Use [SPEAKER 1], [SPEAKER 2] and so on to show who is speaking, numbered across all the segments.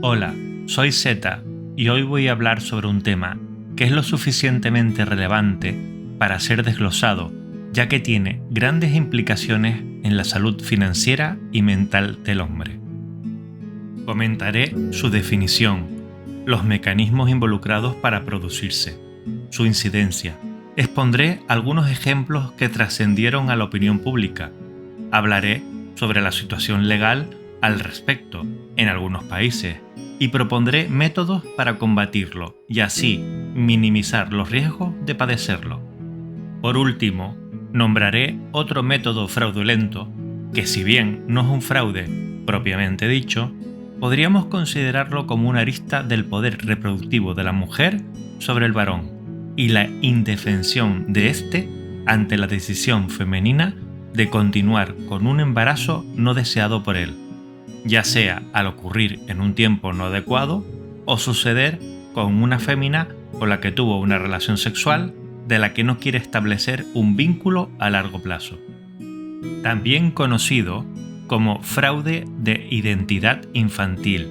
[SPEAKER 1] Hola, soy Zeta y hoy voy a hablar sobre un tema que es lo suficientemente relevante para ser desglosado, ya que tiene grandes implicaciones en la salud financiera y mental del hombre. Comentaré su definición, los mecanismos involucrados para producirse, su incidencia. Expondré algunos ejemplos que trascendieron a la opinión pública. Hablaré sobre la situación legal al respecto en algunos países y propondré métodos para combatirlo y así minimizar los riesgos de padecerlo. Por último, nombraré otro método fraudulento que, si bien no es un fraude propiamente dicho, podríamos considerarlo como una arista del poder reproductivo de la mujer sobre el varón y la indefensión de éste ante la decisión femenina de continuar con un embarazo no deseado por él, ya sea al ocurrir en un tiempo no adecuado o suceder con una fémina con la que tuvo una relación sexual de la que no quiere establecer un vínculo a largo plazo. También conocido como fraude de identidad infantil,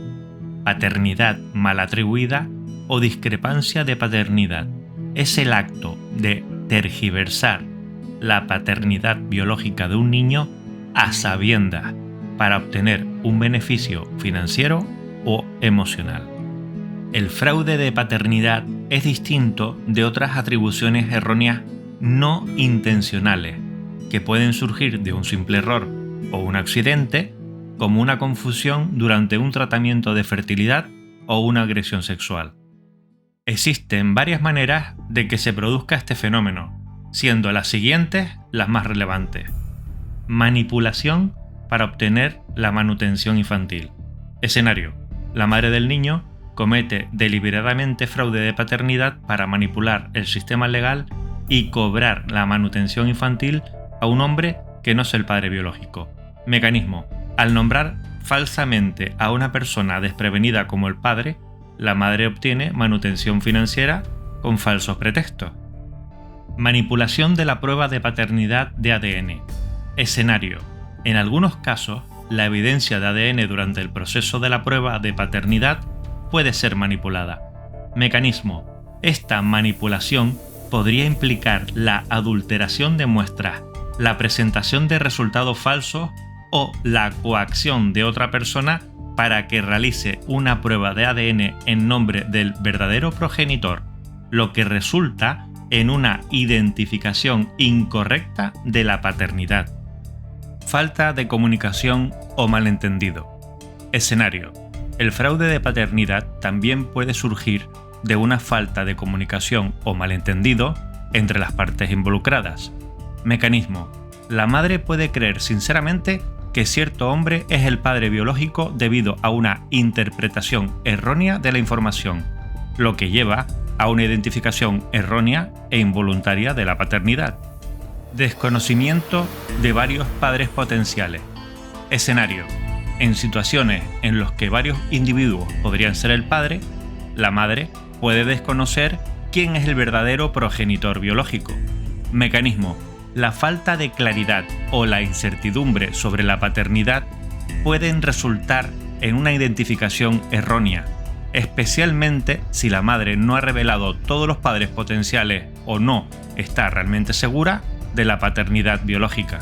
[SPEAKER 1] paternidad mal atribuida o discrepancia de paternidad. Es el acto de tergiversar la paternidad biológica de un niño a sabiendas para obtener un beneficio financiero o emocional. El fraude de paternidad es distinto de otras atribuciones erróneas no intencionales que pueden surgir de un simple error o un accidente, como una confusión durante un tratamiento de fertilidad o una agresión sexual. Existen varias maneras de que se produzca este fenómeno, siendo las siguientes las más relevantes. Manipulación para obtener la manutención infantil. Escenario: la madre del niño comete deliberadamente fraude de paternidad para manipular el sistema legal y cobrar la manutención infantil a un hombre que no es el padre biológico. Mecanismo: al nombrar falsamente a una persona desprevenida como el padre, la madre obtiene manutención financiera con falsos pretextos. Manipulación de la prueba de paternidad de ADN. Escenario: en algunos casos, la evidencia de ADN durante el proceso de la prueba de paternidad puede ser manipulada. Mecanismo: esta manipulación podría implicar la adulteración de muestras, la presentación de resultados falsos o la coacción de otra persona para que realice una prueba de ADN en nombre del verdadero progenitor, lo que resulta en una identificación incorrecta de la paternidad. Falta de comunicación o malentendido. Escenario: el fraude de paternidad también puede surgir de una falta de comunicación o malentendido entre las partes involucradas. Mecanismo: la madre puede creer sinceramente que cierto hombre es el padre biológico debido a una interpretación errónea de la información, lo que lleva a una identificación errónea e involuntaria de la paternidad. Desconocimiento de varios padres potenciales. Escenario: en situaciones en las que varios individuos podrían ser el padre, la madre puede desconocer quién es el verdadero progenitor biológico. Mecanismo: la falta de claridad o la incertidumbre sobre la paternidad pueden resultar en una identificación errónea, especialmente si la madre no ha revelado todos los padres potenciales o no está realmente segura de la paternidad biológica.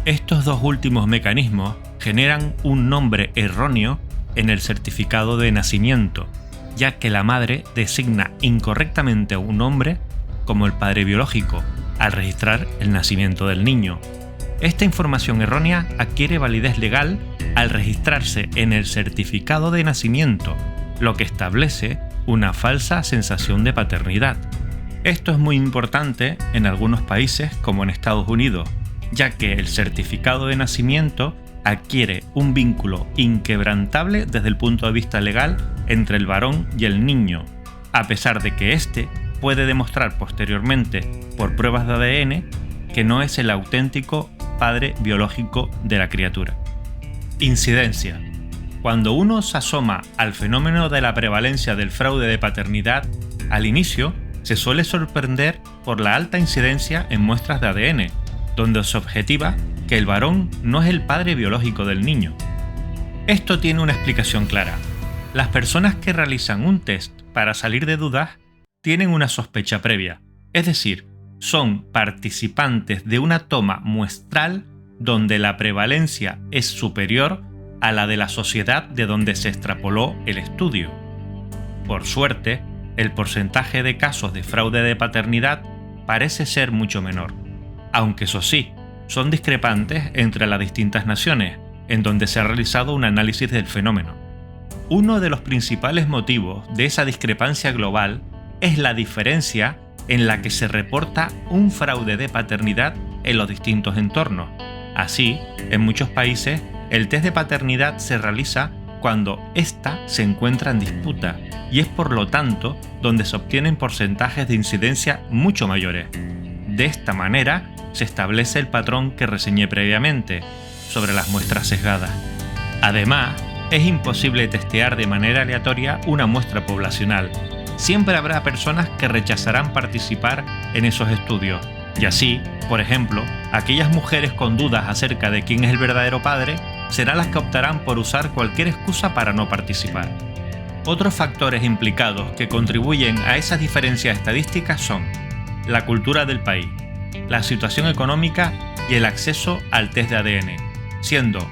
[SPEAKER 1] Estos dos últimos mecanismos generan un nombre erróneo en el certificado de nacimiento, ya que la madre designa incorrectamente a un hombre como el padre biológico al registrar el nacimiento del niño. Esta información errónea adquiere validez legal al registrarse en el certificado de nacimiento, lo que establece una falsa sensación de paternidad. Esto es muy importante en algunos países como en Estados Unidos, ya que el certificado de nacimiento adquiere un vínculo inquebrantable desde el punto de vista legal entre el varón y el niño, a pesar de que éste puede demostrar posteriormente por pruebas de ADN que no es el auténtico padre biológico de la criatura. Incidencia. Cuando uno se asoma al fenómeno de la prevalencia del fraude de paternidad, al inicio se suele sorprender por la alta incidencia en muestras de ADN, donde se objetiva que el varón no es el padre biológico del niño. Esto tiene una explicación clara. Las personas que realizan un test para salir de dudas tienen una sospecha previa, es decir, son participantes de una toma muestral donde la prevalencia es superior a la de la sociedad de donde se extrapoló el estudio. Por suerte, el porcentaje de casos de fraude de paternidad parece ser mucho menor, aunque eso sí, son discrepantes entre las distintas naciones, en donde se ha realizado un análisis del fenómeno. Uno de los principales motivos de esa discrepancia global es la diferencia en la que se reporta un fraude de paternidad en los distintos entornos. Así, en muchos países, el test de paternidad se realiza cuando ésta se encuentra en disputa y es por lo tanto donde se obtienen porcentajes de incidencia mucho mayores. De esta manera se establece el patrón que reseñé previamente sobre las muestras sesgadas. Además, es imposible testear de manera aleatoria una muestra poblacional. Siempre habrá personas que rechazarán participar en esos estudios. Y así, por ejemplo, aquellas mujeres con dudas acerca de quién es el verdadero padre serán las que optarán por usar cualquier excusa para no participar. Otros factores implicados que contribuyen a esas diferencias estadísticas son la cultura del país, la situación económica y el acceso al test de ADN, siendo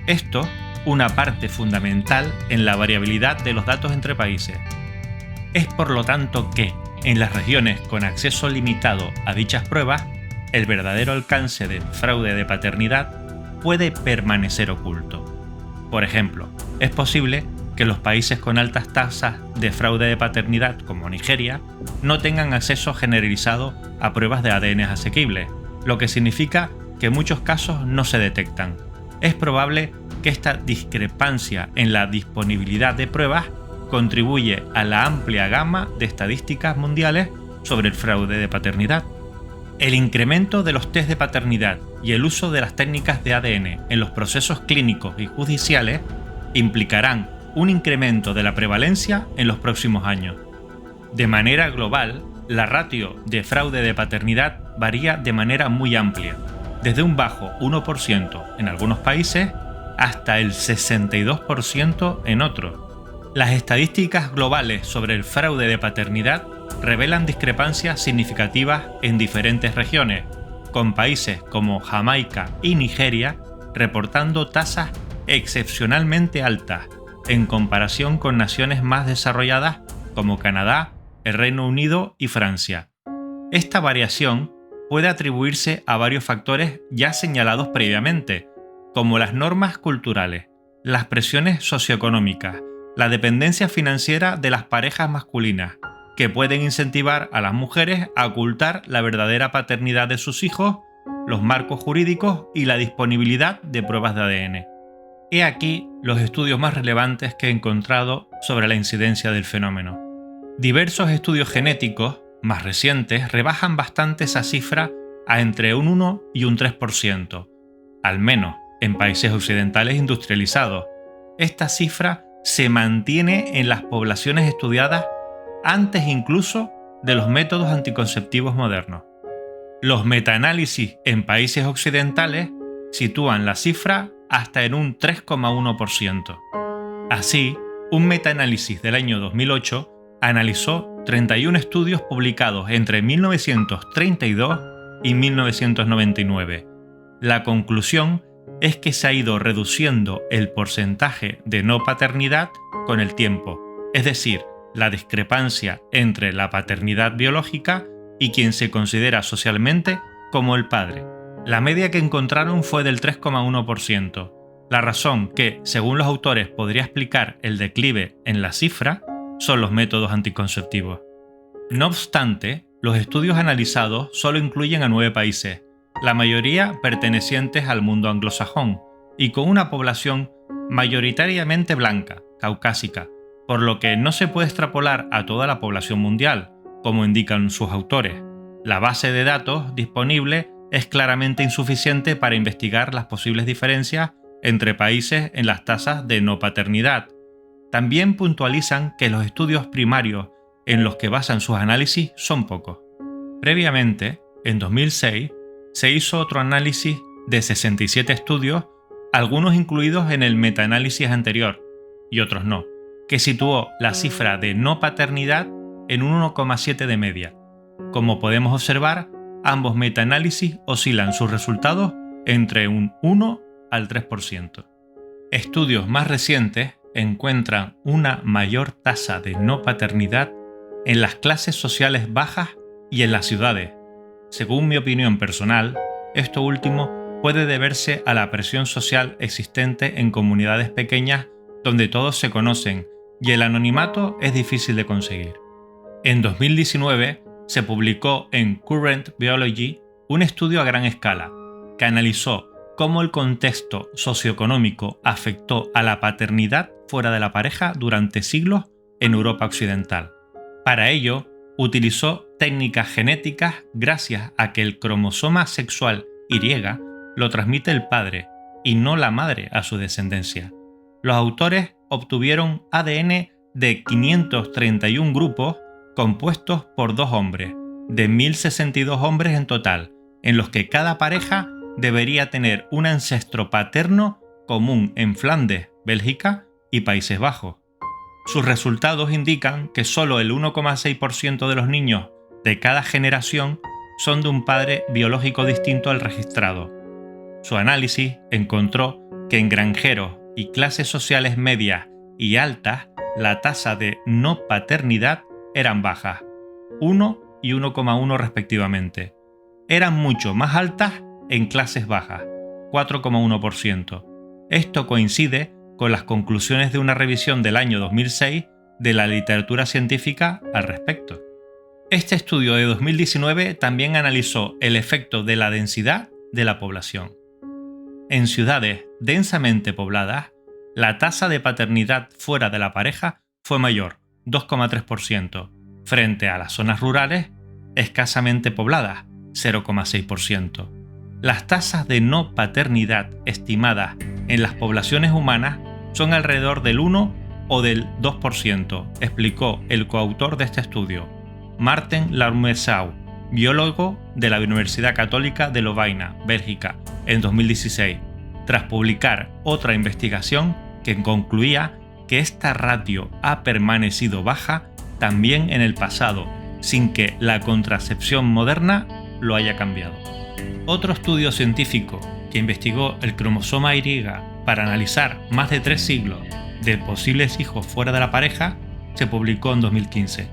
[SPEAKER 1] esto una parte fundamental en la variabilidad de los datos entre países. Es por lo tanto que, en las regiones con acceso limitado a dichas pruebas, el verdadero alcance del fraude de paternidad puede permanecer oculto. Por ejemplo, es posible que los países con altas tasas de fraude de paternidad, como Nigeria, no tengan acceso generalizado a pruebas de ADN asequibles, lo que significa que muchos casos no se detectan. Es probable que esta discrepancia en la disponibilidad de pruebas contribuye a la amplia gama de estadísticas mundiales sobre el fraude de paternidad. El incremento de los test de paternidad y el uso de las técnicas de ADN en los procesos clínicos y judiciales implicarán un incremento de la prevalencia en los próximos años. De manera global, la ratio de fraude de paternidad varía de manera muy amplia, desde un bajo 1% en algunos países hasta el 62% en otros. Las estadísticas globales sobre el fraude de paternidad revelan discrepancias significativas en diferentes regiones, con países como Jamaica y Nigeria reportando tasas excepcionalmente altas en comparación con naciones más desarrolladas como Canadá, el Reino Unido y Francia. Esta variación puede atribuirse a varios factores ya señalados previamente, como las normas culturales, las presiones socioeconómicas, la dependencia financiera de las parejas masculinas, que pueden incentivar a las mujeres a ocultar la verdadera paternidad de sus hijos, los marcos jurídicos y la disponibilidad de pruebas de ADN. He aquí los estudios más relevantes que he encontrado sobre la incidencia del fenómeno. Diversos estudios genéticos más recientes rebajan bastante esa cifra a entre un 1 y un 3%, al menos en países occidentales industrializados. Esta cifra se mantiene en las poblaciones estudiadas antes incluso de los métodos anticonceptivos modernos. Los metaanálisis en países occidentales sitúan la cifra hasta en un 3,1%. Así, un metaanálisis del año 2008 analizó 31 estudios publicados entre 1932 y 1999. La conclusión es que se ha ido reduciendo el porcentaje de no paternidad con el tiempo, es decir, la discrepancia entre la paternidad biológica y quien se considera socialmente como el padre. La media que encontraron fue del 3,1%. La razón que, según los autores, podría explicar el declive en la cifra son los métodos anticonceptivos. No obstante, los estudios analizados solo incluyen a 9 países, la mayoría pertenecientes al mundo anglosajón y con una población mayoritariamente blanca, caucásica, por lo que no se puede extrapolar a toda la población mundial, como indican sus autores. La base de datos disponible es claramente insuficiente para investigar las posibles diferencias entre países en las tasas de no paternidad. También puntualizan que los estudios primarios en los que basan sus análisis son pocos. Previamente, en 2006, se hizo otro análisis de 67 estudios, algunos incluidos en el metaanálisis anterior y otros no. que situó la cifra de no paternidad en un 1,7 de media. Como podemos observar, ambos metaanálisis oscilan sus resultados entre un 1 al 3%. Estudios más recientes encuentran una mayor tasa de no paternidad en las clases sociales bajas y en las ciudades. Según mi opinión personal, esto último puede deberse a la presión social existente en comunidades pequeñas donde todos se conocen y el anonimato es difícil de conseguir. En 2019 se publicó en Current Biology un estudio a gran escala que analizó cómo el contexto socioeconómico afectó a la paternidad fuera de la pareja durante siglos en Europa occidental. Para ello, utilizó técnicas genéticas gracias a que el cromosoma sexual Y lo transmite el padre y no la madre a su descendencia. Los autores obtuvieron ADN de 531 grupos compuestos por 2 hombres, de 1062 hombres en total, en los que cada pareja debería tener un ancestro paterno común en Flandes, Bélgica y Países Bajos. Sus resultados indican que solo el 1,6% de los niños de cada generación son de un padre biológico distinto al registrado. Su análisis encontró que en granjeros y clases sociales medias y altas la tasa de no paternidad eran bajas, 1 y 1,1 respectivamente. Eran mucho más altas en clases bajas, 4,1%. Esto coincide con las conclusiones de una revisión del año 2006 de la literatura científica al respecto. Este estudio de 2019 también analizó el efecto de la densidad de la población. En ciudades densamente pobladas, la tasa de paternidad fuera de la pareja fue mayor, 2,3%, frente a las zonas rurales escasamente pobladas, 0,6%. Las tasas de no paternidad estimadas en las poblaciones humanas son alrededor del 1 o del 2%, explicó el coautor de este estudio, Marten Larmesau, biólogo de la Universidad Católica de Lovaina, Bélgica, en 2016, tras publicar otra investigación que concluía que esta ratio ha permanecido baja también en el pasado, sin que la contracepción moderna lo haya cambiado. Otro estudio científico que investigó el cromosoma Y para analizar más de 3 siglos de posibles hijos fuera de la pareja se publicó en 2015.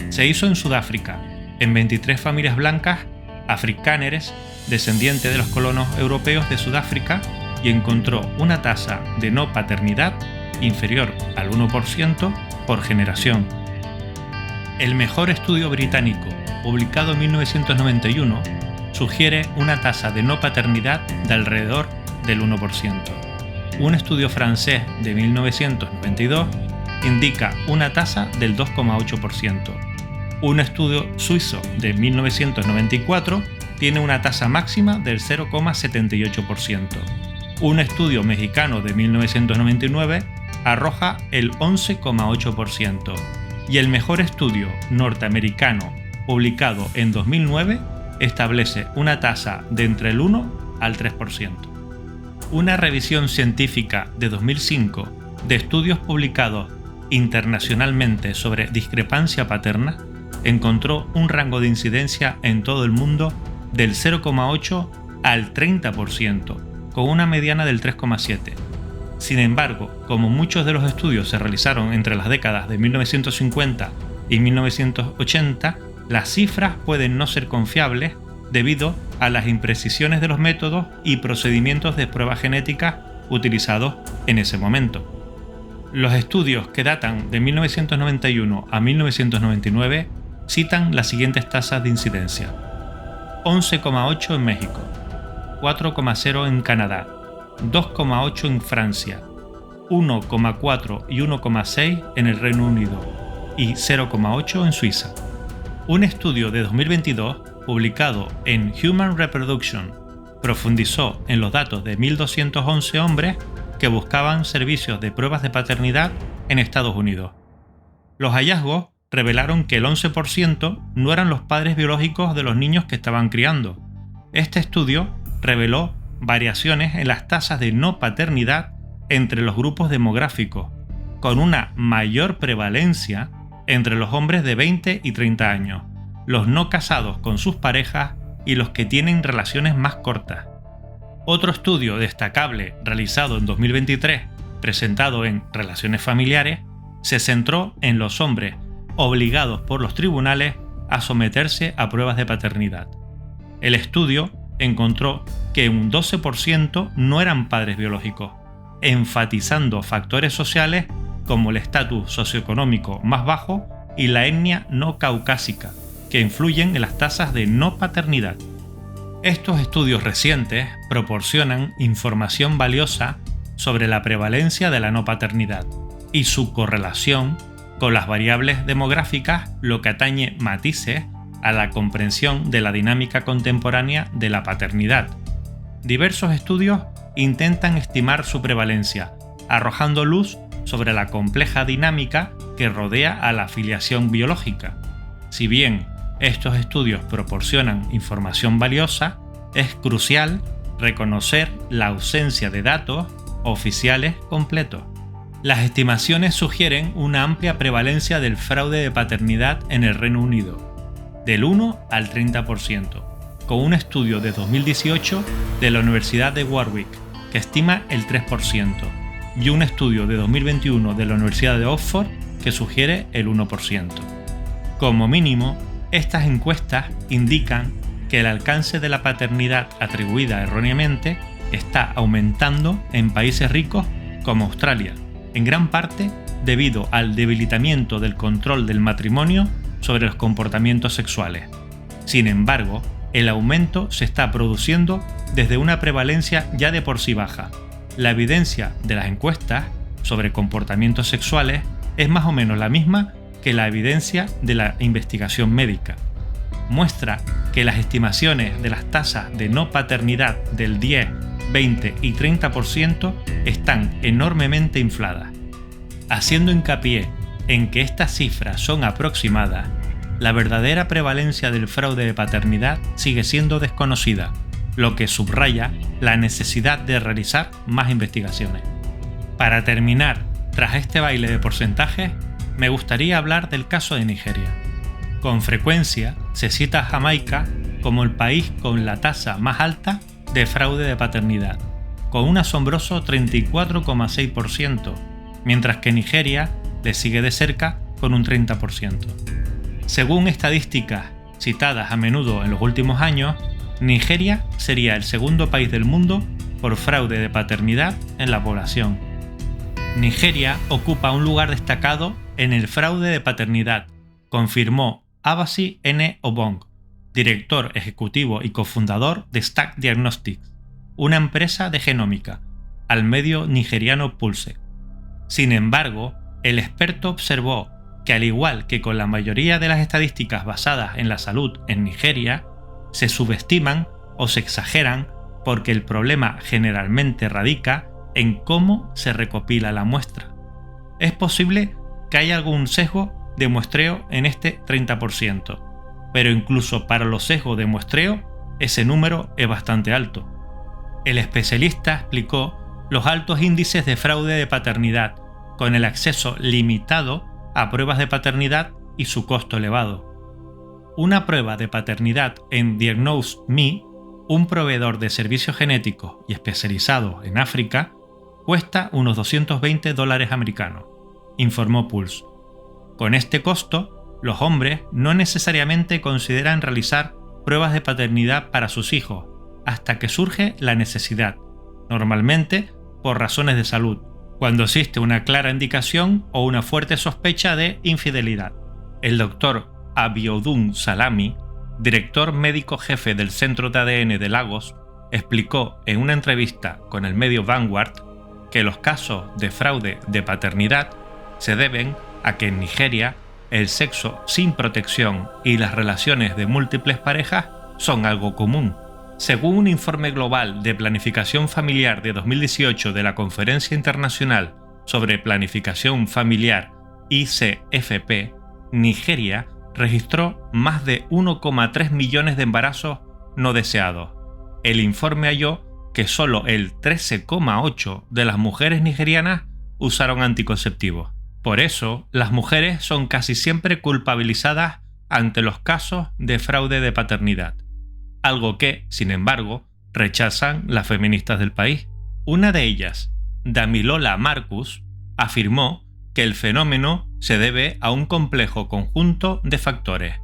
[SPEAKER 1] Se hizo en Sudáfrica, en 23 familias blancas afrikáneres descendientes de los colonos europeos de Sudáfrica y encontró una tasa de no paternidad inferior al 1% por generación. El mejor estudio británico, publicado en 1991, sugiere una tasa de no paternidad de alrededor del 1%. Un estudio francés de 1992 indica una tasa del 2,8%. Un estudio suizo de 1994 tiene una tasa máxima del 0,78%. Un estudio mexicano de 1999 arroja el 11,8%. Y el mejor estudio norteamericano, publicado en 2009, establece una tasa de entre el 1 al 3%. Una revisión científica de 2005 de estudios publicados internacionalmente sobre discrepancia paterna encontró un rango de incidencia en todo el mundo del 0,8 al 30%, con una mediana del 3,7%. Sin embargo, como muchos de los estudios se realizaron entre las décadas de 1950 y 1980, las cifras pueden no ser confiables debido a las imprecisiones de los métodos y procedimientos de prueba genética utilizados en ese momento. Los estudios que datan de 1991 a 1999 citan las siguientes tasas de incidencia: 11,8 en México, 4,0 en Canadá, 2,8 en Francia, 1,4 y 1,6 en el Reino Unido y 0,8 en Suiza. Un estudio de 2022 publicado en Human Reproduction profundizó en los datos de 1.211 hombres que buscaban servicios de pruebas de paternidad en Estados Unidos. Los hallazgos revelaron que el 11% no eran los padres biológicos de los niños que estaban criando. Este estudio reveló variaciones en las tasas de no paternidad entre los grupos demográficos, con una mayor prevalencia entre los hombres de 20 y 30 años, los no casados con sus parejas y los que tienen relaciones más cortas. Otro estudio destacable realizado en 2023, presentado en Relaciones Familiares, se centró en los hombres obligados por los tribunales a someterse a pruebas de paternidad. El estudio encontró que un 12% no eran padres biológicos, enfatizando factores sociales como el estatus socioeconómico más bajo y la etnia no caucásica, que influyen en las tasas de no paternidad. Estos estudios recientes proporcionan información valiosa sobre la prevalencia de la no paternidad y su correlación con las variables demográficas, lo que atañe matices a la comprensión de la dinámica contemporánea de la paternidad. Diversos estudios intentan estimar su prevalencia, arrojando luz sobre la compleja dinámica que rodea a la filiación biológica. Si bien estos estudios proporcionan información valiosa, es crucial reconocer la ausencia de datos oficiales completos. Las estimaciones sugieren una amplia prevalencia del fraude de paternidad en el Reino Unido, del 1 al 30%, con un estudio de 2018 de la Universidad de Warwick, que estima el 3%, y un estudio de 2021 de la Universidad de Oxford, que sugiere el 1%. Como mínimo, estas encuestas indican que el alcance de la paternidad atribuida erróneamente está aumentando en países ricos como Australia, en gran parte debido al debilitamiento del control del matrimonio sobre los comportamientos sexuales. Sin embargo, el aumento se está produciendo desde una prevalencia ya de por sí baja. La evidencia de las encuestas sobre comportamientos sexuales es más o menos la misma que la evidencia de la investigación médica. Muestra que las estimaciones de las tasas de no paternidad del 10, 20 y 30% están enormemente infladas. Haciendo hincapié en que estas cifras son aproximadas, la verdadera prevalencia del fraude de paternidad sigue siendo desconocida, lo que subraya la necesidad de realizar más investigaciones. Para terminar, tras este baile de porcentajes, me gustaría hablar del caso de Nigeria. Con frecuencia se cita a Jamaica como el país con la tasa más alta de fraude de paternidad, con un asombroso 34,6%, mientras que Nigeria le sigue de cerca con un 30%. Según estadísticas citadas a menudo en los últimos años, Nigeria sería el segundo país del mundo por fraude de paternidad en la población. Nigeria ocupa un lugar destacado en el fraude de paternidad, confirmó Abasi N. Obong, director ejecutivo y cofundador de Stack Diagnostics, una empresa de genómica, al medio nigeriano Pulse. Sin embargo, el experto observó que al igual que con la mayoría de las estadísticas basadas en la salud en Nigeria, se subestiman o se exageran porque el problema generalmente radica en cómo se recopila la muestra. Es posible que haya algún sesgo de muestreo en este 30%, pero incluso para los sesgos de muestreo, ese número es bastante alto. El especialista explicó los altos índices de fraude de paternidad, con el acceso limitado a pruebas de paternidad y su costo elevado. Una prueba de paternidad en DiagnoseMe, un proveedor de servicios genéticos y especializado en África, cuesta unos $220 americanos, informó Pulse. Con este costo, los hombres no necesariamente consideran realizar pruebas de paternidad para sus hijos hasta que surge la necesidad, normalmente por razones de salud, cuando existe una clara indicación o una fuerte sospecha de infidelidad. El doctor Abiodun Salami, director médico jefe del Centro de ADN de Lagos, explicó en una entrevista con el medio Vanguard que los casos de fraude de paternidad se deben a que en Nigeria el sexo sin protección y las relaciones de múltiples parejas son algo común. Según un informe global de planificación familiar de 2018 de la Conferencia Internacional sobre Planificación Familiar ICFP, Nigeria registró más de 1,3 millones de embarazos no deseados. El informe halló que solo el 13,8% de las mujeres nigerianas usaron anticonceptivos. Por eso, las mujeres son casi siempre culpabilizadas ante los casos de fraude de paternidad, algo que, sin embargo, rechazan las feministas del país. Una de ellas, Damilola Marcus, afirmó que el fenómeno se debe a un complejo conjunto de factores,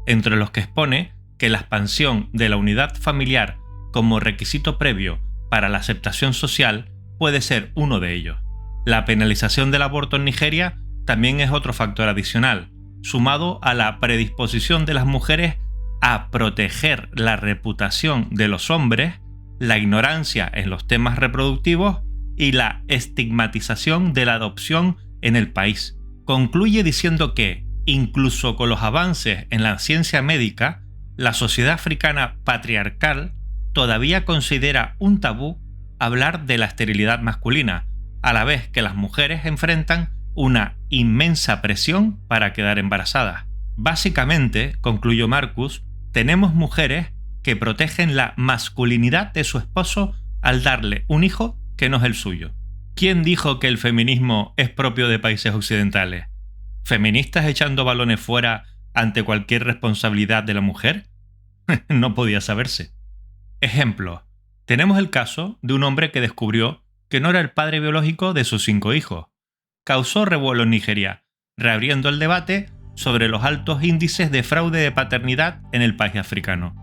[SPEAKER 1] entre los que expone que la expansión de la unidad familiar como requisito previo para la aceptación social puede ser uno de ellos. La penalización del aborto en Nigeria también es otro factor adicional, sumado a la predisposición de las mujeres a proteger la reputación de los hombres, la ignorancia en los temas reproductivos y la estigmatización de la adopción en el país. Concluye diciendo que, incluso con los avances en la ciencia médica, la sociedad africana patriarcal todavía considera un tabú hablar de la esterilidad masculina, a la vez que las mujeres enfrentan una inmensa presión para quedar embarazadas. Básicamente, concluyó Marcus, tenemos mujeres que protegen la masculinidad de su esposo al darle un hijo que no es el suyo. ¿Quién dijo que el feminismo es propio de países occidentales? ¿Feministas echando balones fuera ante cualquier responsabilidad de la mujer? No podía saberse. Ejemplo. Tenemos el caso de un hombre que descubrió que no era el padre biológico de sus 5 hijos. Causó revuelo en Nigeria, reabriendo el debate sobre los altos índices de fraude de paternidad en el país africano.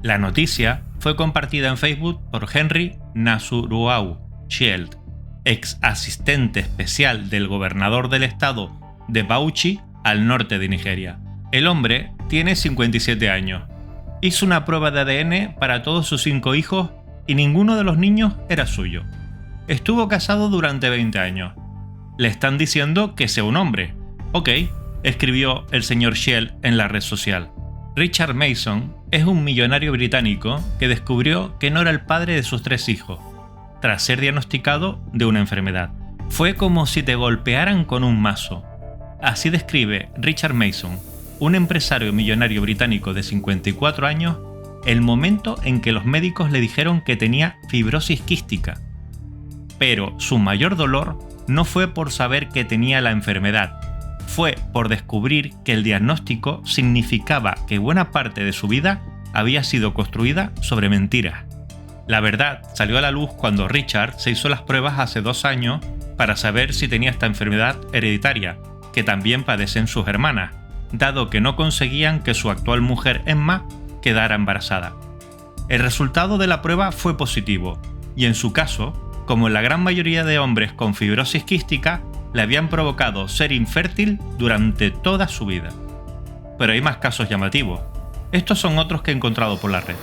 [SPEAKER 1] La noticia fue compartida en Facebook por Henry Nasuruau Shield, ex asistente especial del gobernador del estado de Bauchi, al norte de Nigeria. El hombre tiene 57 años. Hizo una prueba de ADN para todos sus 5 hijos y ninguno de los niños era suyo. Estuvo casado durante 20 años. Le están diciendo que sea un hombre. Ok, escribió el señor Shell en la red social. Richard Mason es un millonario británico que descubrió que no era el padre de sus 3 hijos, tras ser diagnosticado de una enfermedad. Fue como si te golpearan con un mazo. Así describe Richard Mason, un empresario millonario británico de 54 años, el momento en que los médicos le dijeron que tenía fibrosis quística. Pero su mayor dolor no fue por saber que tenía la enfermedad, fue por descubrir que el diagnóstico significaba que buena parte de su vida había sido construida sobre mentiras. La verdad salió a la luz cuando Richard se hizo las pruebas hace 2 años para saber si tenía esta enfermedad hereditaria, que también padecen sus hermanas, dado que no conseguían que su actual mujer Emma quedara embarazada. El resultado de la prueba fue positivo, y en su caso, como en la gran mayoría de hombres con fibrosis quística, le habían provocado ser infértil durante toda su vida. Pero hay más casos llamativos. Estos son otros que he encontrado por la red.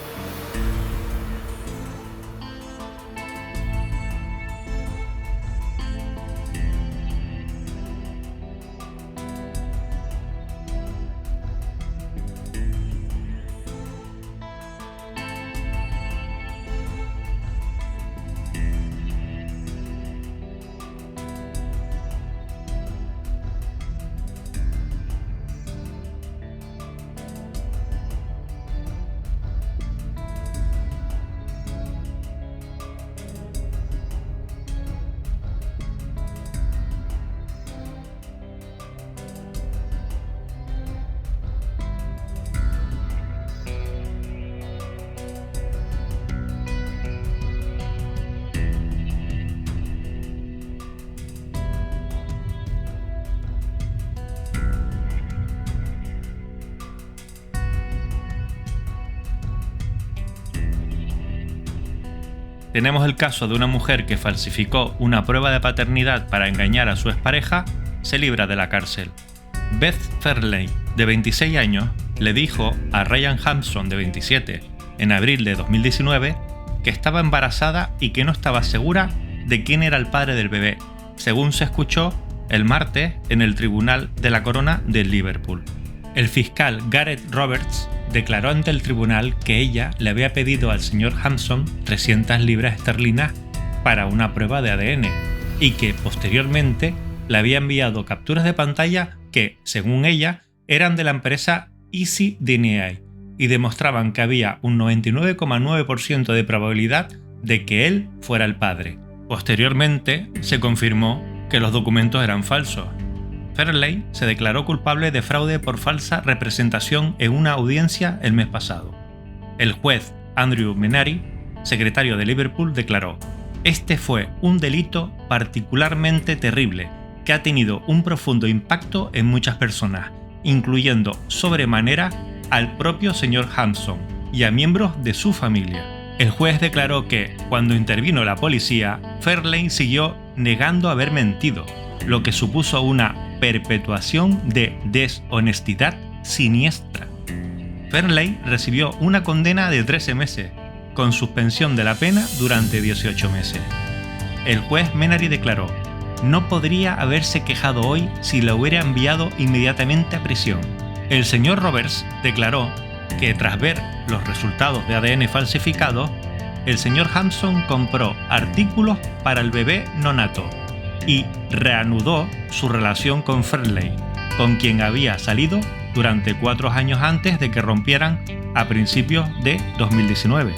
[SPEAKER 1] Tenemos el caso de una mujer que falsificó una prueba de paternidad para engañar a su expareja, se libra de la cárcel. Beth Fairley, de 26 años, le dijo a Ryan Hampson, de 27, en abril de 2019, que estaba embarazada y que no estaba segura de quién era el padre del bebé, según se escuchó el martes en el Tribunal de la Corona de Liverpool. El fiscal Gareth Roberts declaró ante el tribunal que ella le había pedido al señor Hampson 300 libras esterlinas para una prueba de ADN y que posteriormente le había enviado capturas de pantalla que, según ella, eran de la empresa Easy DNA y demostraban que había un 99,9% de probabilidad de que él fuera el padre. Posteriormente se confirmó que los documentos eran falsos. Fairley se declaró culpable de fraude por falsa representación en una audiencia el mes pasado. El juez Andrew Menary, secretario de Liverpool, declaró: "Este fue un delito particularmente terrible que ha tenido un profundo impacto en muchas personas, incluyendo sobremanera al propio señor Hampson y a miembros de su familia". El juez declaró que, cuando intervino la policía, Fairley siguió negando haber mentido, lo que supuso una perpetuación de deshonestidad siniestra. Fairley recibió una condena de 13 meses, con suspensión de la pena durante 18 meses. El juez Menary declaró: "No podría haberse quejado hoy si la hubiera enviado inmediatamente a prisión". El señor Roberts declaró que, tras ver los resultados de ADN falsificados, el señor Hampson compró artículos para el bebé nonato y reanudó su relación con Fairley, con quien había salido durante 4 años antes de que rompieran a principios de 2019.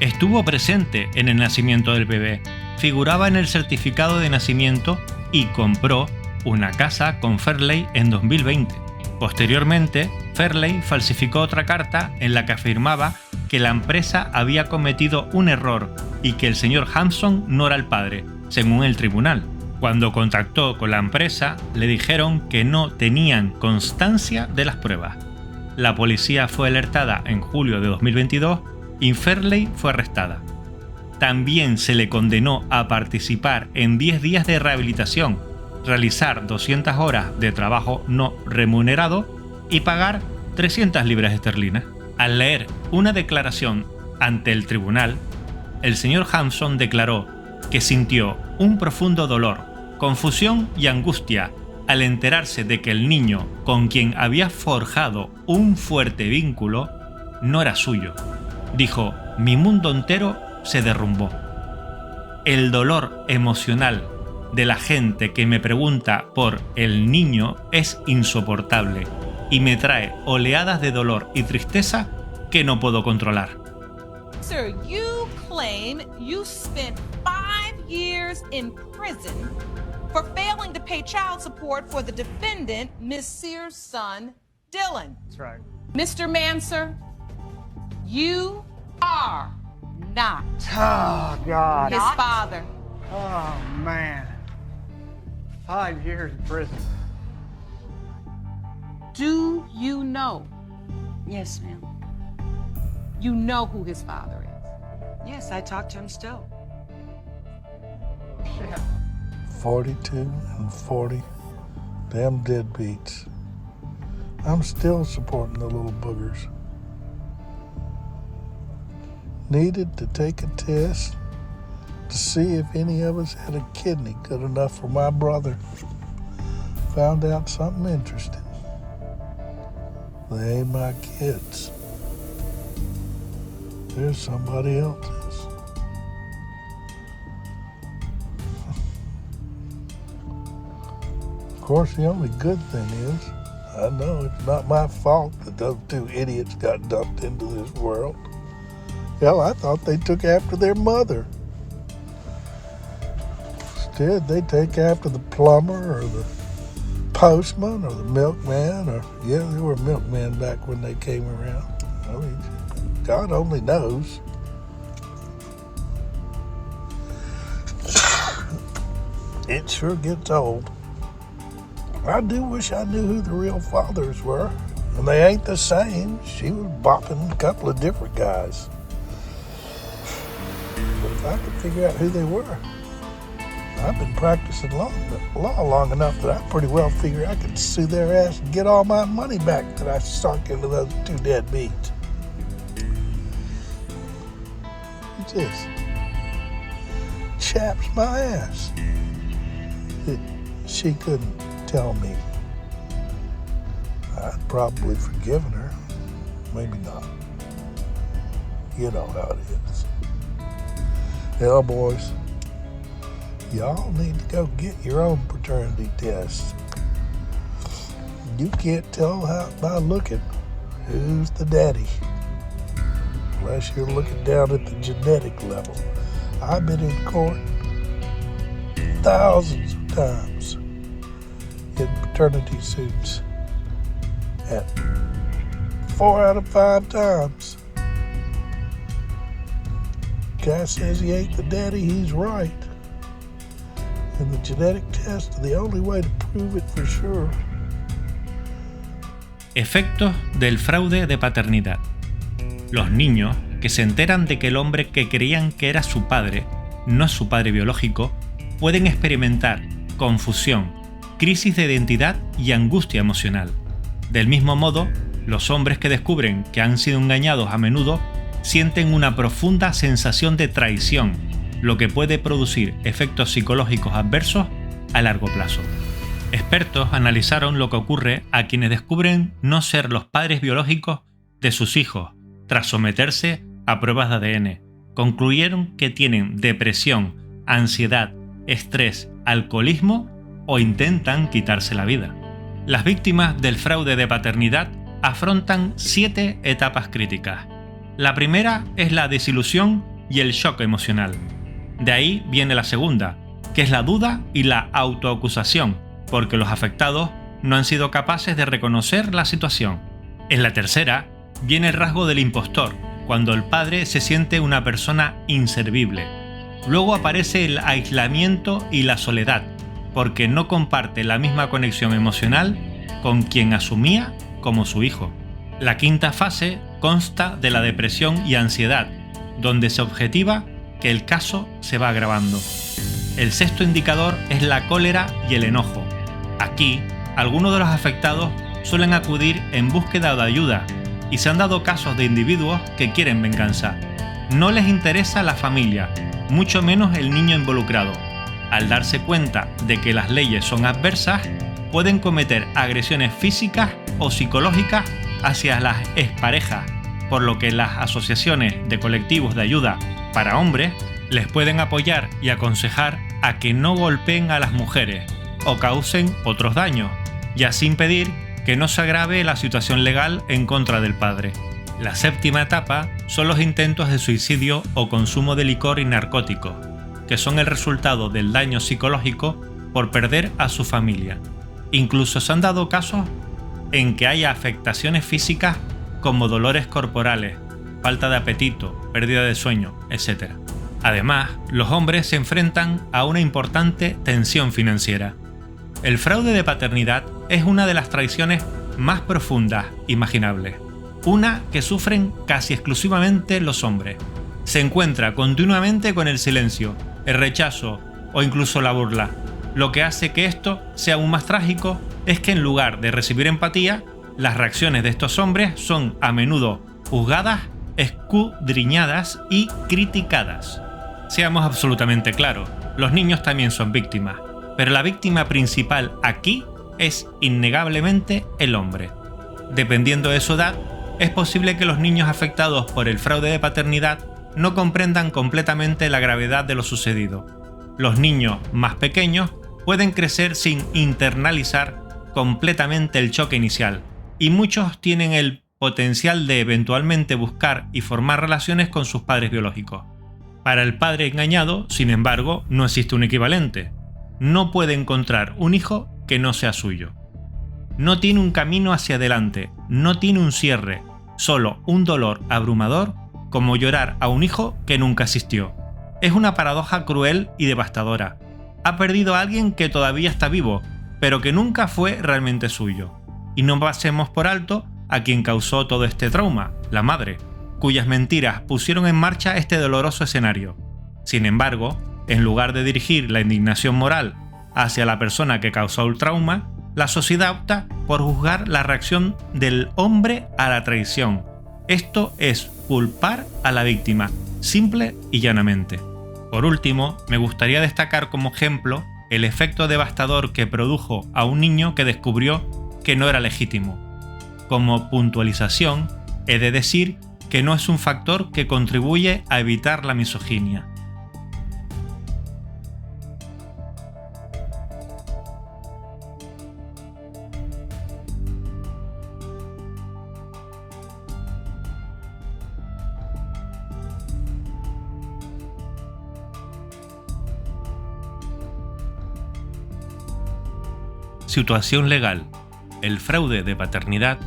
[SPEAKER 1] Estuvo presente en el nacimiento del bebé, figuraba en el certificado de nacimiento y compró una casa con Fairley en 2020. Posteriormente, Fairley falsificó otra carta en la que afirmaba que la empresa había cometido un error y que el señor Hampson no era el padre, según el tribunal. Cuando contactó con la empresa, le dijeron que no tenían constancia de las pruebas. La policía fue alertada en julio de 2022 y Fairley fue arrestada. También se le condenó a participar en 10 días de rehabilitación, realizar 200 horas de trabajo no remunerado y pagar 300 libras esterlinas. Al leer una declaración ante el tribunal, el señor Hampson declaró que sintió un profundo dolor, confusión y angustia al enterarse de que el niño con quien había forjado un fuerte vínculo no era suyo. Dijo: "Mi mundo entero se derrumbó. El dolor emocional de la gente que me pregunta por el niño es insoportable y me trae oleadas de dolor y tristeza que no puedo controlar".
[SPEAKER 2] Sir, you claim you spent 5 years in prison for failing to pay child support for the defendant, Miss Sears' son, Dylan.
[SPEAKER 3] That's right.
[SPEAKER 2] Mr. Manser, you are not
[SPEAKER 3] Oh, God.
[SPEAKER 2] his father.
[SPEAKER 3] Oh, man. 5 years in prison.
[SPEAKER 2] Do you know?
[SPEAKER 4] Yes, ma'am.
[SPEAKER 2] You know who his father is.
[SPEAKER 4] Yes, I talk to him still.
[SPEAKER 3] Shit.
[SPEAKER 5] 42 and 40. Damn deadbeats. I'm still supporting the little boogers. Needed to take a test to see if any of us had a kidney good enough for my brother. Found out something interesting. They ain't my kids. There's somebody else's. Of course, the only good thing is, I know it's not my fault that those 2 idiots got dumped into this world. Hell, I thought they took after their mother. Instead, they take after the plumber or the postman or the milkman, or, yeah, they were milkmen back when they came around. I mean, God only knows. It sure gets old. I do wish I knew who the real fathers were. And they ain't the same. She was bopping a couple of different guys. But if I could figure out who they were, I've been practicing law long enough that I pretty well figure I could sue their ass and get all my money back that I sunk into those 2 deadbeats. What's this? Chaps my ass. She couldn't tell me. I'd probably forgiven her. Maybe not. You know how it is. Hell, boys, y'all need to go get your own paternity test. You can't tell by looking who's the daddy, unless you're looking down at the genetic level. I've been in court thousands of times in paternity maternity suits at 4 out of 5 times. Guy says he ain't the daddy, he's right. And the genetic test is the only way to prove it for sure.
[SPEAKER 1] Efectos del fraude de paternidad. Los niños que se enteran de que el hombre que creían que era su padre no es su padre biológico, pueden experimentar confusión, crisis de identidad y angustia emocional. Del mismo modo, los hombres que descubren que han sido engañados a menudo sienten una profunda sensación de traición, lo que puede producir efectos psicológicos adversos a largo plazo. Expertos analizaron lo que ocurre a quienes descubren no ser los padres biológicos de sus hijos tras someterse a pruebas de ADN. Concluyeron que tienen depresión, ansiedad, estrés, alcoholismo o intentan quitarse la vida. Las víctimas del fraude de paternidad afrontan 7 etapas críticas. La primera es la desilusión y el shock emocional. De ahí viene la segunda, que es la duda y la autoacusación, porque los afectados no han sido capaces de reconocer la situación. En la tercera viene el rasgo del impostor, cuando el padre se siente una persona inservible. Luego aparece el aislamiento y la soledad, porque no comparte la misma conexión emocional con quien asumía como su hijo. La quinta fase consta de la depresión y ansiedad, donde se objetiva que el caso se va agravando. El sexto indicador es la cólera y el enojo. Aquí, algunos de los afectados suelen acudir en búsqueda de ayuda y se han dado casos de individuos que quieren venganza. No les interesa la familia, mucho menos el niño involucrado. Al darse cuenta de que las leyes son adversas, pueden cometer agresiones físicas o psicológicas hacia las exparejas, por lo que las asociaciones de colectivos de ayuda para hombres les pueden apoyar y aconsejar a que no golpeen a las mujeres o causen otros daños, y así impedir que no se agrave la situación legal en contra del padre. La séptima etapa son los intentos de suicidio o consumo de licor y narcóticos, que son el resultado del daño psicológico por perder a su familia. Incluso se han dado casos en que haya afectaciones físicas como dolores corporales, falta de apetito, pérdida de sueño, etc. Además, los hombres se enfrentan a una importante tensión financiera. El fraude de paternidad es una de las traiciones más profundas imaginables, una que sufren casi exclusivamente los hombres. Se encuentra continuamente con el silencio, el rechazo o incluso la burla. Lo que hace que esto sea aún más trágico es que en lugar de recibir empatía, las reacciones de estos hombres son a menudo juzgadas, escudriñadas y criticadas. Seamos absolutamente claros, los niños también son víctimas, pero la víctima principal aquí es innegablemente el hombre. Dependiendo de su edad, es posible que los niños afectados por el fraude de paternidad no comprendan completamente la gravedad de lo sucedido. Los niños más pequeños pueden crecer sin internalizar completamente el choque inicial, y muchos tienen el potencial de eventualmente buscar y formar relaciones con sus padres biológicos. Para el padre engañado, sin embargo, no existe un equivalente. No puede encontrar un hijo que no sea suyo. No tiene un camino hacia adelante, no tiene un cierre, solo un dolor abrumador como llorar a un hijo que nunca existió. Es una paradoja cruel y devastadora. Ha perdido a alguien que todavía está vivo, pero que nunca fue realmente suyo. Y no pasemos por alto a quien causó todo este trauma, la madre, cuyas mentiras pusieron en marcha este doloroso escenario. Sin embargo, en lugar de dirigir la indignación moral hacia la persona que causó el trauma, la sociedad opta por juzgar la reacción del hombre a la traición. Esto es culpar a la víctima, simple y llanamente. Por último, me gustaría destacar como ejemplo el efecto devastador que produjo a un niño que descubrió que no era legítimo. Como puntualización, he de decir que no es un factor que contribuye a evitar la misoginia. Situación legal. El fraude de paternidad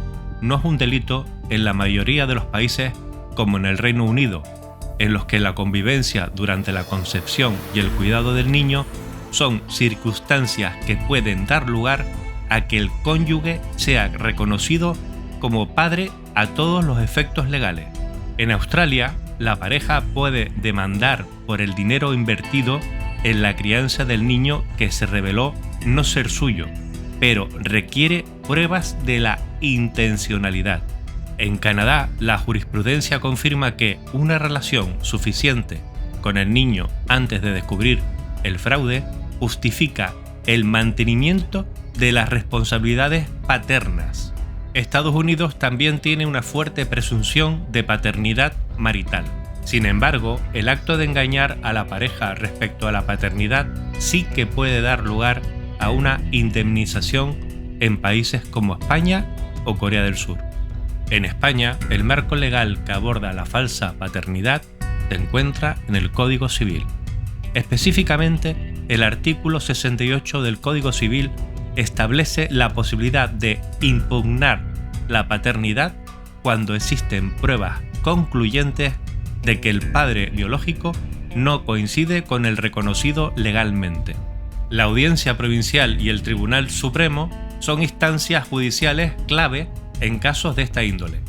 [SPEAKER 1] no es un delito en la mayoría de los países como en el Reino Unido, en los que la convivencia durante la concepción y el cuidado del niño son circunstancias que pueden dar lugar a que el cónyuge sea reconocido como padre a todos los efectos legales. En Australia, la pareja puede demandar por el dinero invertido en la crianza del niño que se reveló no ser suyo, pero requiere pruebas de la intencionalidad. En Canadá, la jurisprudencia confirma que una relación suficiente con el niño antes de descubrir el fraude justifica el mantenimiento de las responsabilidades paternas. Estados Unidos también tiene una fuerte presunción de paternidad marital. Sin embargo, el acto de engañar a la pareja respecto a la paternidad sí que puede dar lugar a una indemnización en países como España o Corea del Sur. En España, el marco legal que aborda la falsa paternidad se encuentra en el Código Civil. Específicamente, el artículo 68 del Código Civil establece la posibilidad de impugnar la paternidad cuando existen pruebas concluyentes de que el padre biológico no coincide con el reconocido legalmente. La Audiencia Provincial y el Tribunal Supremo son instancias judiciales clave en casos de esta índole.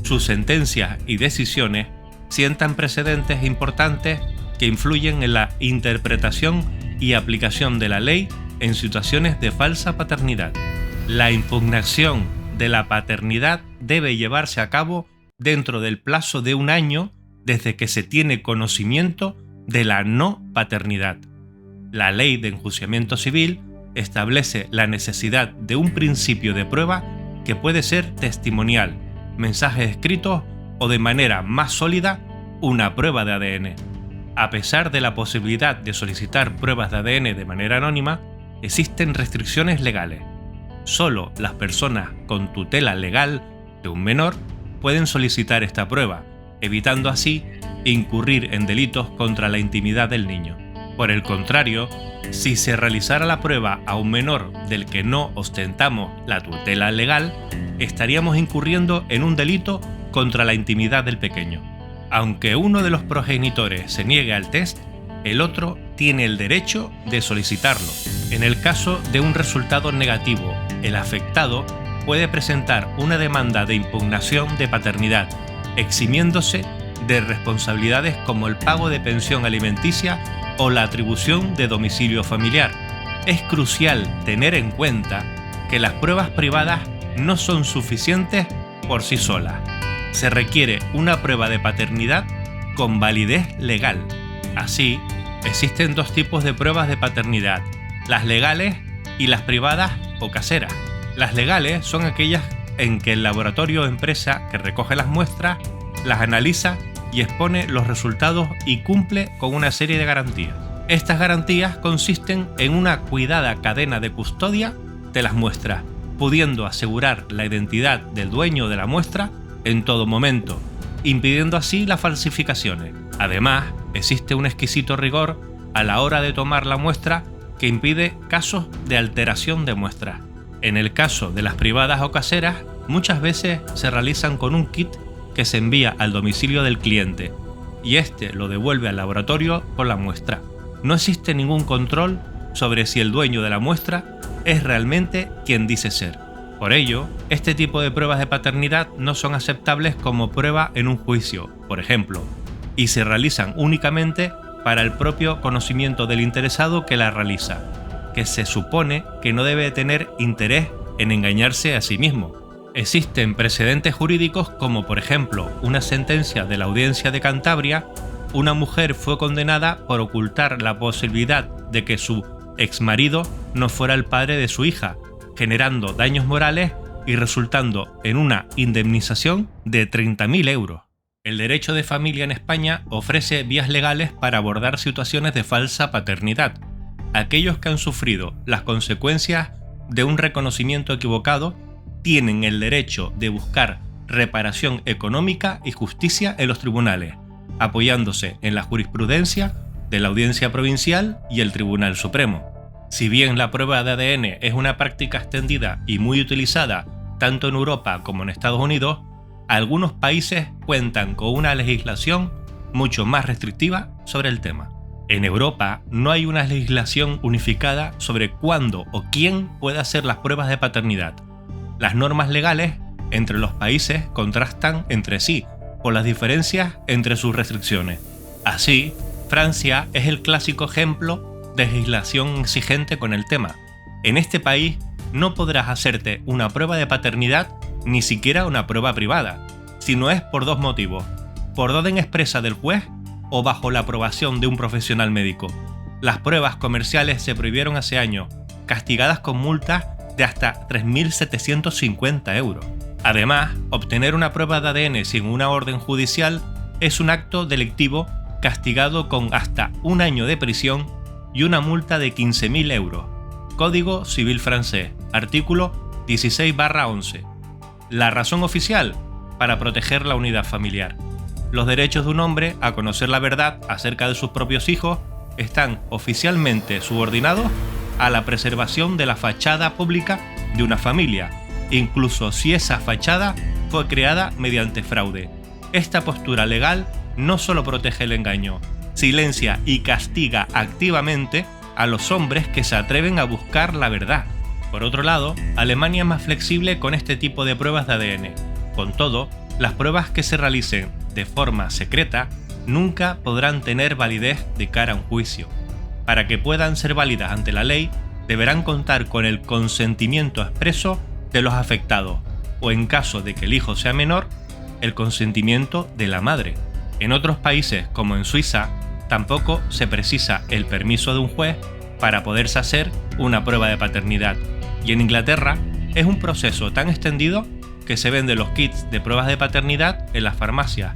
[SPEAKER 1] Sus sentencias y decisiones sientan precedentes importantes que influyen en la interpretación y aplicación de la ley en situaciones de falsa paternidad. La impugnación de la paternidad debe llevarse a cabo dentro del plazo de 1 año desde que se tiene conocimiento de la no paternidad. La Ley de Enjuiciamiento Civil establece la necesidad de un principio de prueba que puede ser testimonial, mensajes escritos o de manera más sólida, una prueba de ADN. A pesar de la posibilidad de solicitar pruebas de ADN de manera anónima, existen restricciones legales. Solo las personas con tutela legal de un menor pueden solicitar esta prueba, evitando así incurrir en delitos contra la intimidad del niño. Por el contrario, si se realizara la prueba a un menor del que no ostentamos la tutela legal, estaríamos incurriendo en un delito contra la intimidad del pequeño. Aunque uno de los progenitores se niegue al test, el otro tiene el derecho de solicitarlo. En el caso de un resultado negativo, el afectado puede presentar una demanda de impugnación de paternidad, eximiéndose de responsabilidades como el pago de pensión alimenticia o la atribución de domicilio familiar. Es crucial tener en cuenta que las pruebas privadas no son suficientes por sí solas. Se requiere una prueba de paternidad con validez legal. Así, existen 2 tipos de pruebas de paternidad: las legales y las privadas o caseras. Las legales son aquellas en que el laboratorio o empresa que recoge las muestras las analiza y expone los resultados y cumple con una serie de garantías. Estas garantías consisten en una cuidada cadena de custodia de las muestras, pudiendo asegurar la identidad del dueño de la muestra en todo momento, impidiendo así las falsificaciones. Además, existe un exquisito rigor a la hora de tomar la muestra que impide casos de alteración de muestras. En el caso de las privadas o caseras, muchas veces se realizan con un kit que se envía al domicilio del cliente y este lo devuelve al laboratorio con la muestra. No existe ningún control sobre si el dueño de la muestra es realmente quien dice ser. Por ello, este tipo de pruebas de paternidad no son aceptables como prueba en un juicio, por ejemplo, y se realizan únicamente para el propio conocimiento del interesado que la realiza, que se supone que no debe tener interés en engañarse a sí mismo. Existen precedentes jurídicos como, por ejemplo, una sentencia de la Audiencia de Cantabria. Una mujer fue condenada por ocultar la posibilidad de que su exmarido no fuera el padre de su hija, generando daños morales y resultando en una indemnización de 30.000 euros. El derecho de familia en España ofrece vías legales para abordar situaciones de falsa paternidad. Aquellos que han sufrido las consecuencias de un reconocimiento equivocado tienen el derecho de buscar reparación económica y justicia en los tribunales, apoyándose en la jurisprudencia de la Audiencia Provincial y el Tribunal Supremo. Si bien la prueba de ADN es una práctica extendida y muy utilizada tanto en Europa como en Estados Unidos, algunos países cuentan con una legislación mucho más restrictiva sobre el tema. En Europa no hay una legislación unificada sobre cuándo o quién puede hacer las pruebas de paternidad. Las normas legales entre los países contrastan entre sí por las diferencias entre sus restricciones. Así, Francia es el clásico ejemplo de legislación exigente con el tema. En este país no podrás hacerte una prueba de paternidad, ni siquiera una prueba privada, si no es por dos motivos: por orden expresa del juez o bajo la aprobación de un profesional médico. Las pruebas comerciales se prohibieron hace años, castigadas con multas de hasta 3.750 euros. Además, obtener una prueba de ADN sin una orden judicial es un acto delictivo castigado con hasta 1 año de prisión y una multa de 15.000 euros. Código Civil francés, artículo 16/11. La razón oficial: para proteger la unidad familiar. Los derechos de un hombre a conocer la verdad acerca de sus propios hijos están oficialmente subordinados a la preservación de la fachada pública de una familia, incluso si esa fachada fue creada mediante fraude. Esta postura legal no solo protege el engaño, silencia y castiga activamente a los hombres que se atreven a buscar la verdad. Por otro lado, Alemania es más flexible con este tipo de pruebas de ADN. Con todo, las pruebas que se realicen de forma secreta nunca podrán tener validez de cara a un juicio. Para que puedan ser válidas ante la ley, deberán contar con el consentimiento expreso de los afectados, o en caso de que el hijo sea menor, el consentimiento de la madre. En otros países, como en Suiza, tampoco se precisa el permiso de un juez para poderse hacer una prueba de paternidad. Y en Inglaterra es un proceso tan extendido que se venden los kits de pruebas de paternidad en las farmacias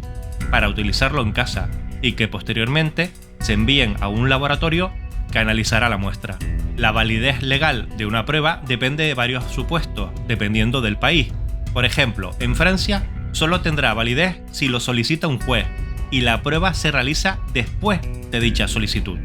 [SPEAKER 1] para utilizarlo en casa y que posteriormente se envíen a un laboratorio que analizará la muestra. La validez legal de una prueba depende de varios supuestos, dependiendo del país. Por ejemplo, en Francia solo tendrá validez si lo solicita un juez y la prueba se realiza después de dicha solicitud.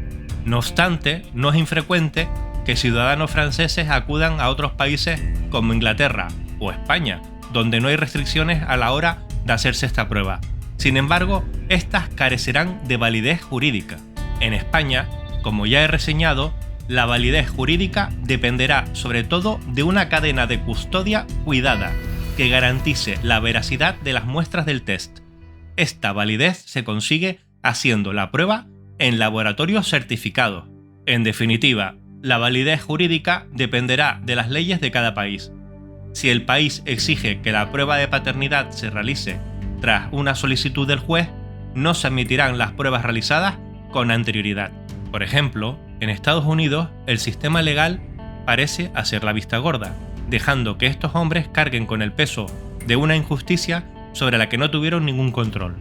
[SPEAKER 1] No obstante, no es infrecuente que ciudadanos franceses acudan a otros países como Inglaterra o España, donde no hay restricciones a la hora de hacerse esta prueba. Sin embargo, estas carecerán de validez jurídica. En España, como ya he reseñado, la validez jurídica dependerá sobre todo de una cadena de custodia cuidada que garantice la veracidad de las muestras del test. Esta validez se consigue haciendo la prueba en laboratorios certificados. En definitiva, la validez jurídica dependerá de las leyes de cada país. Si el país exige que la prueba de paternidad se realice tras una solicitud del juez, no se admitirán las pruebas realizadas con anterioridad. Por ejemplo, en Estados Unidos el sistema legal parece hacer la vista gorda, dejando que estos hombres carguen con el peso de una injusticia sobre la que no tuvieron ningún control.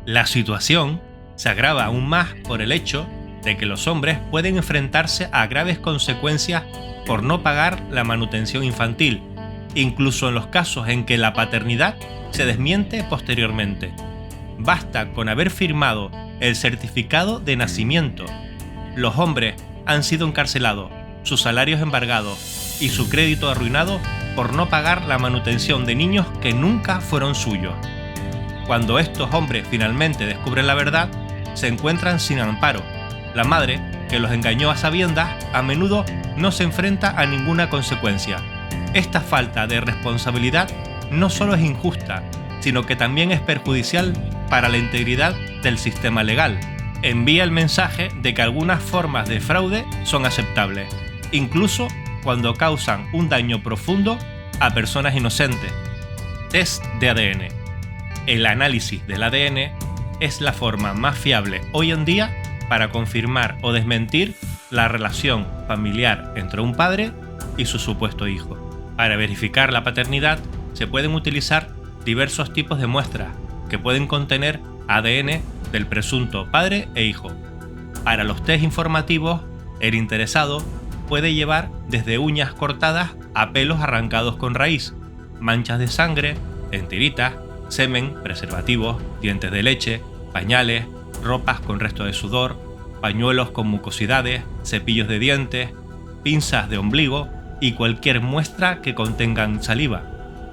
[SPEAKER 1] La situación se agrava aún más por el hecho de que los hombres pueden enfrentarse a graves consecuencias por no pagar la manutención infantil, incluso en los casos en que la paternidad se desmiente posteriormente. Basta con haber firmado el certificado de nacimiento. Los hombres han sido encarcelados, sus salarios embargados y su crédito arruinado por no pagar la manutención de niños que nunca fueron suyos. Cuando estos hombres finalmente descubren la verdad, se encuentran sin amparo. La madre, que los engañó a sabiendas, a menudo no se enfrenta a ninguna consecuencia. Esta falta de responsabilidad no solo es injusta, sino que también es perjudicial para la integridad del sistema legal. Envía el mensaje de que algunas formas de fraude son aceptables, incluso cuando causan un daño profundo a personas inocentes. Test de ADN. El análisis del ADN es la forma más fiable hoy en día para confirmar o desmentir la relación familiar entre un padre y su supuesto hijo. Para verificar la paternidad se pueden utilizar diversos tipos de muestras que pueden contener ADN del presunto padre e hijo. Para los test informativos, el interesado puede llevar desde uñas cortadas a pelos arrancados con raíz, manchas de sangre, en tiritas, semen, preservativos, dientes de leche, pañales, ropas con resto de sudor, pañuelos con mucosidades, cepillos de dientes, pinzas de ombligo y cualquier muestra que contengan saliva,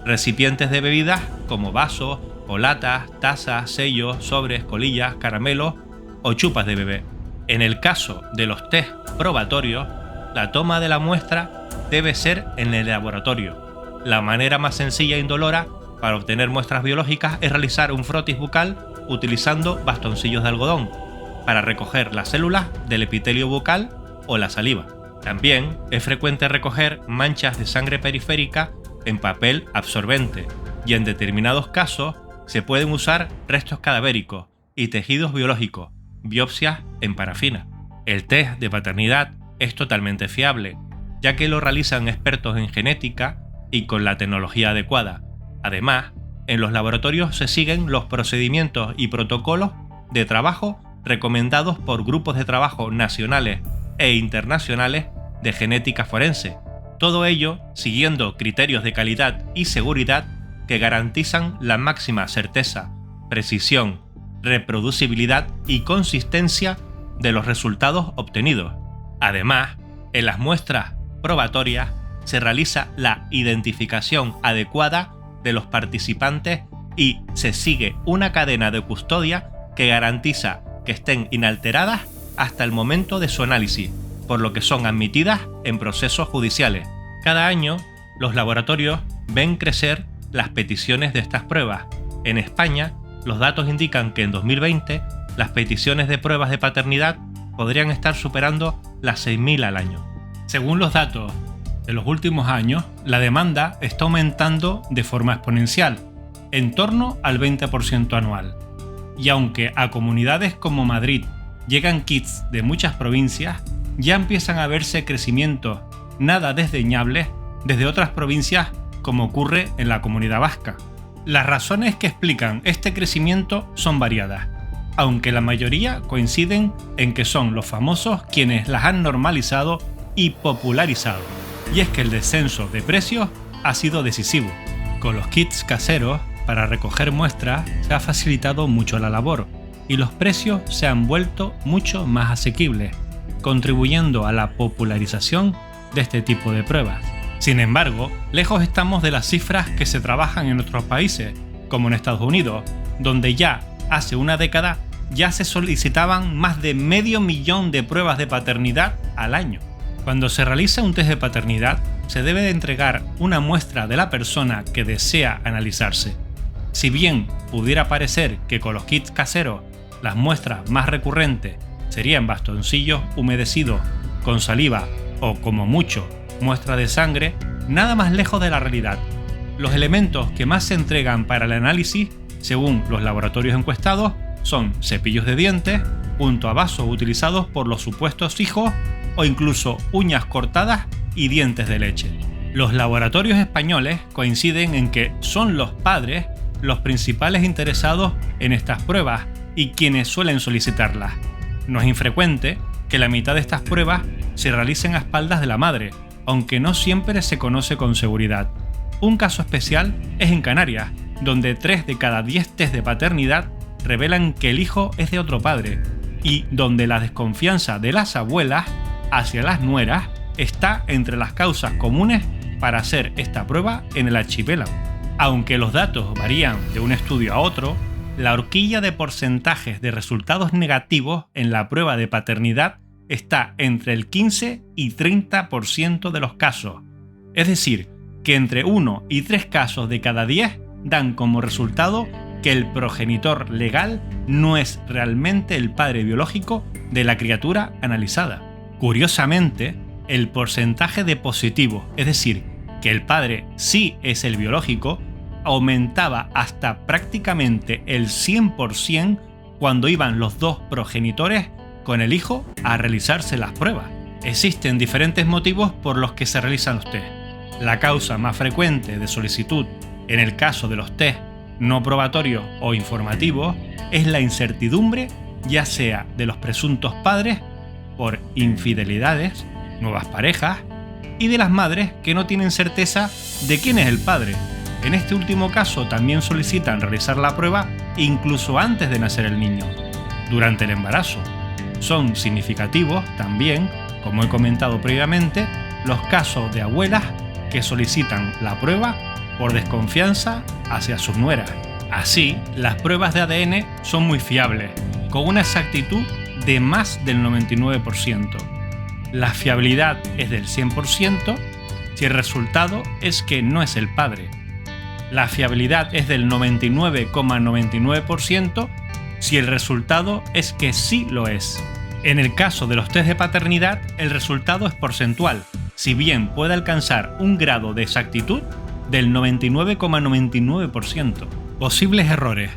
[SPEAKER 1] recipientes de bebidas como vasos o latas, tazas, sellos, sobres, colillas, caramelos o chupas de bebé. En el caso de los test probatorios, la toma de la muestra debe ser en el laboratorio. La manera más sencilla e indolora para obtener muestras biológicas es realizar un frotis bucal utilizando bastoncillos de algodón para recoger las células del epitelio bucal o la saliva. También es frecuente recoger manchas de sangre periférica en papel absorbente y en determinados casos se pueden usar restos cadavéricos y tejidos biológicos, biopsias en parafina. El test de paternidad es totalmente fiable, ya que lo realizan expertos en genética y con la tecnología adecuada. Además, en los laboratorios se siguen los procedimientos y protocolos de trabajo recomendados por grupos de trabajo nacionales e internacionales de genética forense. Todo ello siguiendo criterios de calidad y seguridad que garantizan la máxima certeza, precisión, reproducibilidad y consistencia de los resultados obtenidos. Además, en las muestras probatorias se realiza la identificación adecuada de los participantes y se sigue una cadena de custodia que garantiza que estén inalteradas hasta el momento de su análisis, por lo que son admitidas en procesos judiciales. Cada año, los laboratorios ven crecer las peticiones de estas pruebas. En España, los datos indican que en 2020 las peticiones de pruebas de paternidad podrían estar superando las 6.000 al año. Según los datos de los últimos años, la demanda está aumentando de forma exponencial, en torno al 20% anual. Y aunque a comunidades como Madrid llegan kits de muchas provincias, ya empiezan a verse crecimientos nada desdeñables desde otras provincias, como ocurre en la Comunidad Vasca. Las razones que explican este crecimiento son variadas, aunque la mayoría coinciden en que son los famosos quienes las han normalizado y popularizado. Y es que el descenso de precios ha sido decisivo. Con los kits caseros para recoger muestras se ha facilitado mucho la labor y los precios se han vuelto mucho más asequibles, contribuyendo a la popularización de este tipo de pruebas. Sin embargo, lejos estamos de las cifras que se trabajan en otros países, como en Estados Unidos, donde ya hace una década ya se solicitaban más de 500.000 de pruebas de paternidad al año. Cuando se realiza un test de paternidad, se debe de entregar una muestra de la persona que desea analizarse. Si bien pudiera parecer que con los kits caseros las muestras más recurrentes serían bastoncillos humedecidos con saliva o, como mucho, muestra de sangre, nada más lejos de la realidad. Los elementos que más se entregan para el análisis, según los laboratorios encuestados, son cepillos de dientes, junto a vasos utilizados por los supuestos hijos o incluso uñas cortadas y dientes de leche. Los laboratorios españoles coinciden en que son los padres los principales interesados en estas pruebas y quienes suelen solicitarlas. No es infrecuente que la mitad de estas pruebas se realicen a espaldas de la madre, aunque no siempre se conoce con seguridad. Un caso especial es en Canarias, donde 3 de cada 10 test de paternidad revelan que el hijo es de otro padre, y donde la desconfianza de las abuelas hacia las nueras está entre las causas comunes para hacer esta prueba en el archipiélago. Aunque los datos varían de un estudio a otro, la horquilla de porcentajes de resultados negativos en la prueba de paternidad está entre el 15 y 30% de los casos. Es decir, que entre 1 y 3 casos de cada 10 dan como resultado que el progenitor legal no es realmente el padre biológico de la criatura analizada. Curiosamente, el porcentaje de positivos, es decir, que el padre sí es el biológico, aumentaba hasta prácticamente el 100% cuando iban los dos progenitores con el hijo a realizarse las pruebas. Existen diferentes motivos por los que se realizan los test. La causa más frecuente de solicitud en el caso de los test no probatorios o informativos es la incertidumbre, ya sea de los presuntos padres por infidelidades, nuevas parejas, y de las madres que no tienen certeza de quién es el padre. En este último caso también solicitan realizar la prueba incluso antes de nacer el niño, durante el embarazo. Son significativos también como he comentado previamente, los casos de abuelas que solicitan la prueba por desconfianza hacia sus nueras. Así, las pruebas de ADN son muy fiables, con una exactitud de más del 99%. La fiabilidad es del 100% si el resultado es que no es el padre. La fiabilidad es del 99,99% si el resultado es que sí lo es. En el caso de los test de paternidad, el resultado es porcentual, si bien puede alcanzar un grado de exactitud del 99,99%. Posibles errores.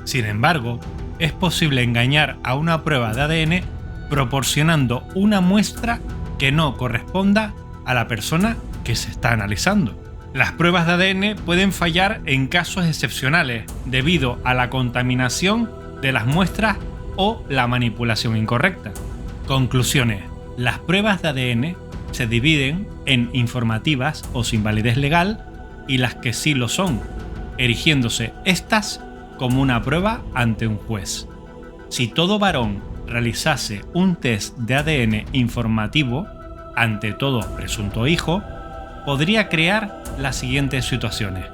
[SPEAKER 1] Sin embargo, es posible engañar a una prueba de ADN proporcionando una muestra que no corresponda a la persona que se está analizando. Las pruebas de ADN pueden fallar en casos excepcionales debido a la contaminación de las muestras o la manipulación incorrecta. Conclusiones. Las pruebas de ADN se dividen en informativas o sin validez legal y las que sí lo son, erigiéndose estas como una prueba ante un juez. Si todo varón realizase un test de ADN informativo ante todo presunto hijo, podría crear las siguientes situaciones: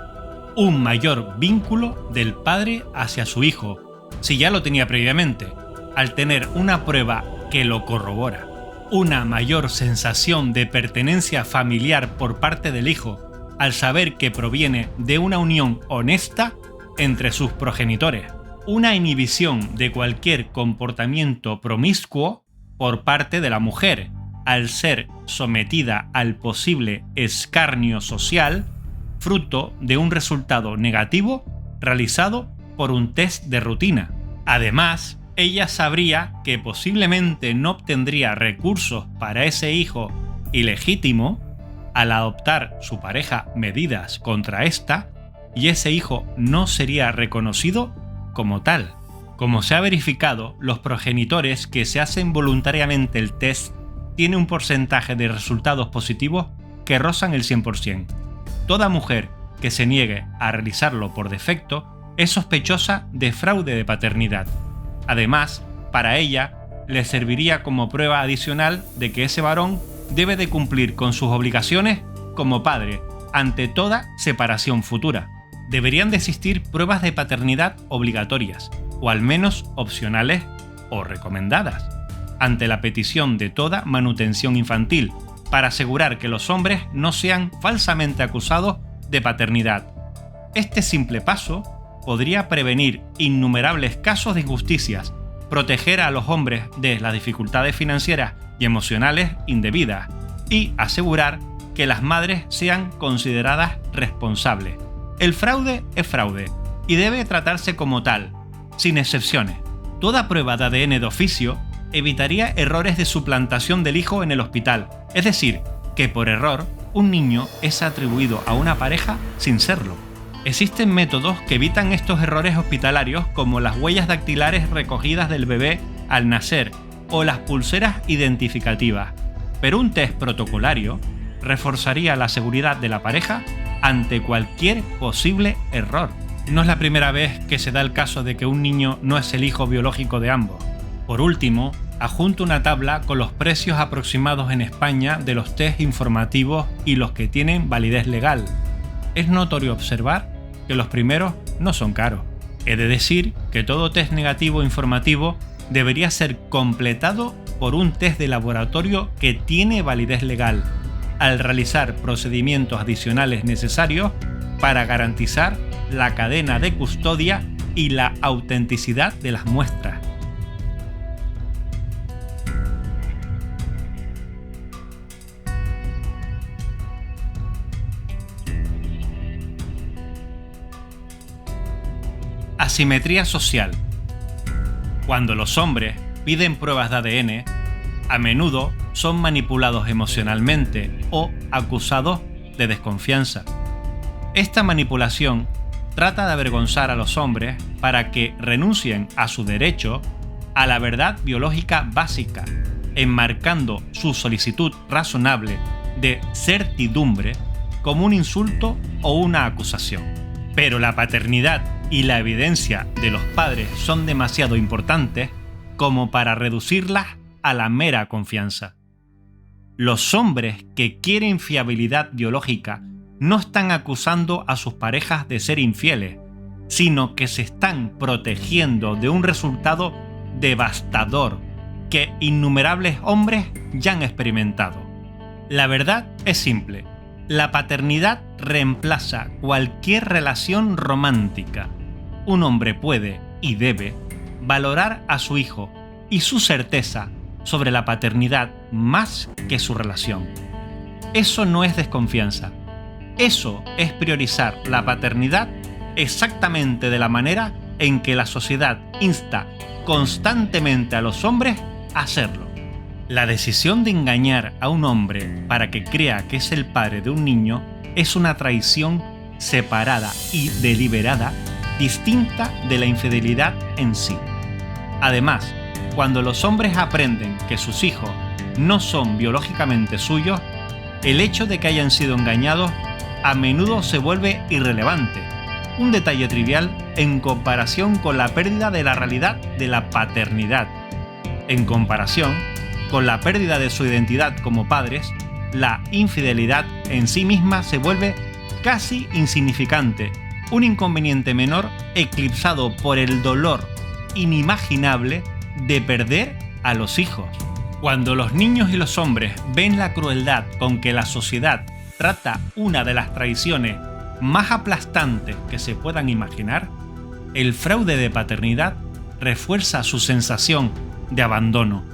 [SPEAKER 1] un mayor vínculo del padre hacia su hijo, si ya lo tenía previamente, al tener una prueba que lo corrobora; una mayor sensación de pertenencia familiar por parte del hijo, al saber que proviene de una unión honesta entre sus progenitores; una inhibición de cualquier comportamiento promiscuo por parte de la mujer, al ser sometida al posible escarnio social, fruto de un resultado negativo realizado por un test de rutina. Además, ella sabría que posiblemente no obtendría recursos para ese hijo ilegítimo al adoptar su pareja medidas contra esta, y ese hijo no sería reconocido como tal. Como se ha verificado, los progenitores que se hacen voluntariamente el test tienen un porcentaje de resultados positivos que rozan el 100%. Toda mujer que se niegue a realizarlo por defecto es sospechosa de fraude de paternidad. Además, para ella, le serviría como prueba adicional de que ese varón debe de cumplir con sus obligaciones como padre ante toda separación futura. Deberían de existir pruebas de paternidad obligatorias, o al menos opcionales o recomendadas, ante la petición de toda manutención infantil, para asegurar que los hombres no sean falsamente acusados de paternidad. Este simple paso podría prevenir innumerables casos de injusticias, proteger a los hombres de las dificultades financieras y emocionales indebidas y asegurar que las madres sean consideradas responsables. El fraude es fraude y debe tratarse como tal, sin excepciones. Toda prueba de ADN de oficio evitaría errores de suplantación del hijo en el hospital, es decir, que por error un niño es atribuido a una pareja sin serlo. Existen métodos que evitan estos errores hospitalarios, como las huellas dactilares recogidas del bebé al nacer o las pulseras identificativas, pero un test protocolario reforzaría la seguridad de la pareja ante cualquier posible error. No es la primera vez que se da el caso de que un niño no es el hijo biológico de ambos. Por último, adjunto una tabla con los precios aproximados en España de los test informativos y los que tienen validez legal. Es notorio observar que los primeros no son caros. He de decir que todo test negativo informativo debería ser completado por un test de laboratorio que tiene validez legal, al realizar procedimientos adicionales necesarios para garantizar la cadena de custodia y la autenticidad de las muestras. Asimetría social. Cuando los hombres piden pruebas de ADN, a menudo son manipulados emocionalmente o acusados de desconfianza. Esta manipulación trata de avergonzar a los hombres para que renuncien a su derecho a la verdad biológica básica, enmarcando su solicitud razonable de certidumbre como un insulto o una acusación. Pero la paternidad y la evidencia de los padres son demasiado importantes como para reducirlas a la mera confianza. Los hombres que quieren fiabilidad biológica no están acusando a sus parejas de ser infieles, sino que se están protegiendo de un resultado devastador que innumerables hombres ya han experimentado. La verdad es simple: la paternidad reemplaza cualquier relación romántica. Un hombre puede y debe valorar a su hijo y su certeza sobre la paternidad más que su relación. Eso no es desconfianza. Eso es priorizar la paternidad exactamente de la manera en que la sociedad insta constantemente a los hombres a hacerlo. La decisión de engañar a un hombre para que crea que es el padre de un niño es una traición separada y deliberada, distinta de la infidelidad en sí. Además, cuando los hombres aprenden que sus hijos no son biológicamente suyos, el hecho de que hayan sido engañados a menudo se vuelve irrelevante, un detalle trivial en comparación con la pérdida de la realidad de la paternidad. En comparación con la pérdida de su identidad como padres, la infidelidad en sí misma se vuelve casi insignificante, un inconveniente menor eclipsado por el dolor inimaginable de perder a los hijos. Cuando los niños y los hombres ven la crueldad con que la sociedad trata una de las traiciones más aplastantes que se puedan imaginar, el fraude de paternidad refuerza su sensación de abandono.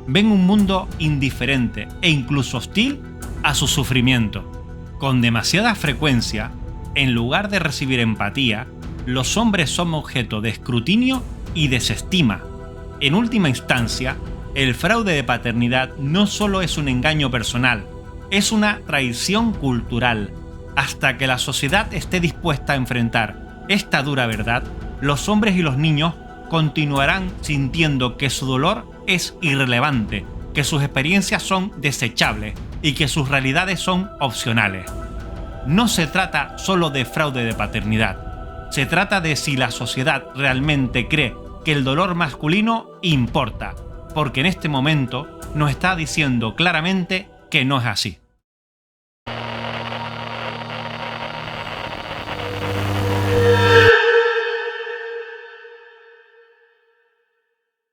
[SPEAKER 1] Ven un mundo indiferente e incluso hostil a su sufrimiento. Con demasiada frecuencia, en lugar de recibir empatía, los hombres son objeto de escrutinio y desestima. En última instancia, el fraude de paternidad no solo es un engaño personal, es una traición cultural. Hasta que la sociedad esté dispuesta a enfrentar esta dura verdad, los hombres y los niños continuarán sintiendo que su dolor es irrelevante, que sus experiencias son desechables y que sus realidades son opcionales. No se trata solo de fraude de paternidad, se trata de si la sociedad realmente cree que el dolor masculino importa, porque en este momento nos está diciendo claramente que no es así.